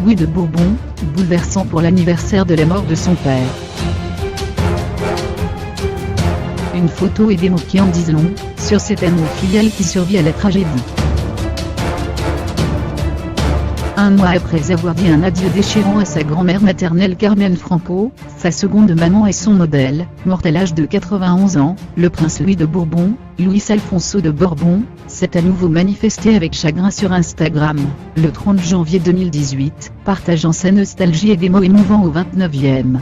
Louis de Bourbon, bouleversant pour l'anniversaire de la mort de son père. Une photo et des mots qui en disent long, sur cet amour filial qui survit à la tragédie. Un mois après avoir dit un adieu déchirant à sa grand-mère maternelle Carmen Franco, sa seconde maman et son modèle, morte à l'âge de 91 ans, le prince Louis de Bourbon, Luis Alfonso de Borbon, s'est à nouveau manifesté avec chagrin sur Instagram, le 30 janvier 2018, partageant sa nostalgie et des mots émouvants au 29e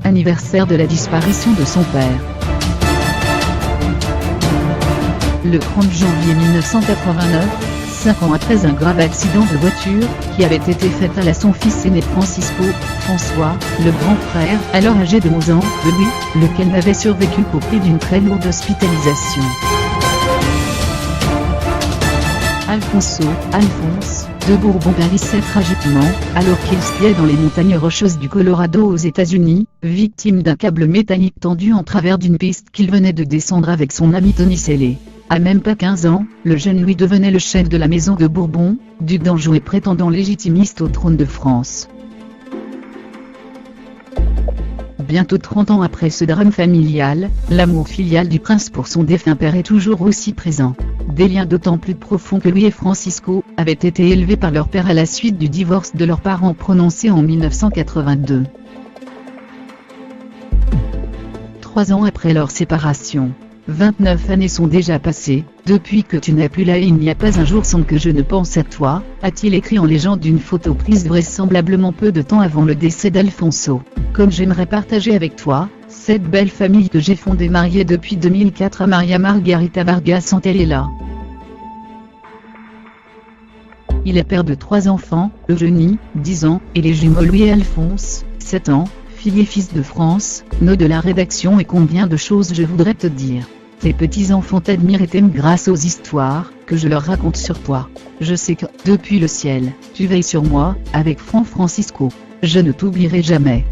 anniversaire de la disparition de son père. Le 30 janvier 1989, 5 ans après un grave accident de voiture, qui avait été fait à son fils aîné François, le grand frère, alors âgé de 11 ans, de Louis, lequel n'avait survécu qu'au prix d'une très lourde hospitalisation. Alphonse de Bourbon périssait tragiquement, alors qu'il skiait dans les montagnes rocheuses du Colorado aux États-Unis, victime d'un câble métallique tendu en travers d'une piste qu'il venait de descendre avec son ami Tony Sellé. À même pas 15 ans, le jeune Louis devenait le chef de la maison de Bourbon, duc d'Anjou et prétendant légitimiste au trône de France. Bientôt 30 ans après ce drame familial, l'amour filial du prince pour son défunt père est toujours aussi présent. Des liens d'autant plus profonds que Louis et Francisco avaient été élevés par leur père à la suite du divorce de leurs parents prononcé en 1982. 3 ans après leur séparation. 29 années sont déjà passées, depuis que tu n'es plus là et il n'y a pas un jour sans que je ne pense à toi, a-t-il écrit en légende d'une photo prise vraisemblablement peu de temps avant le décès d'Alfonso. Comme j'aimerais partager avec toi, cette belle famille que j'ai fondée mariée depuis 2004 à Maria Margarita Vargas Antelela. Il est père de 3 enfants, Eugénie, 10 ans, et les jumeaux Louis et Alphonse, 7 ans. Fille et fils de France, nos de la rédaction et combien de choses je voudrais te dire. Tes petits-enfants t'admirent et t'aiment grâce aux histoires que je leur raconte sur toi. Je sais que, depuis le ciel, tu veilles sur moi, avec Francisco. Je ne t'oublierai jamais.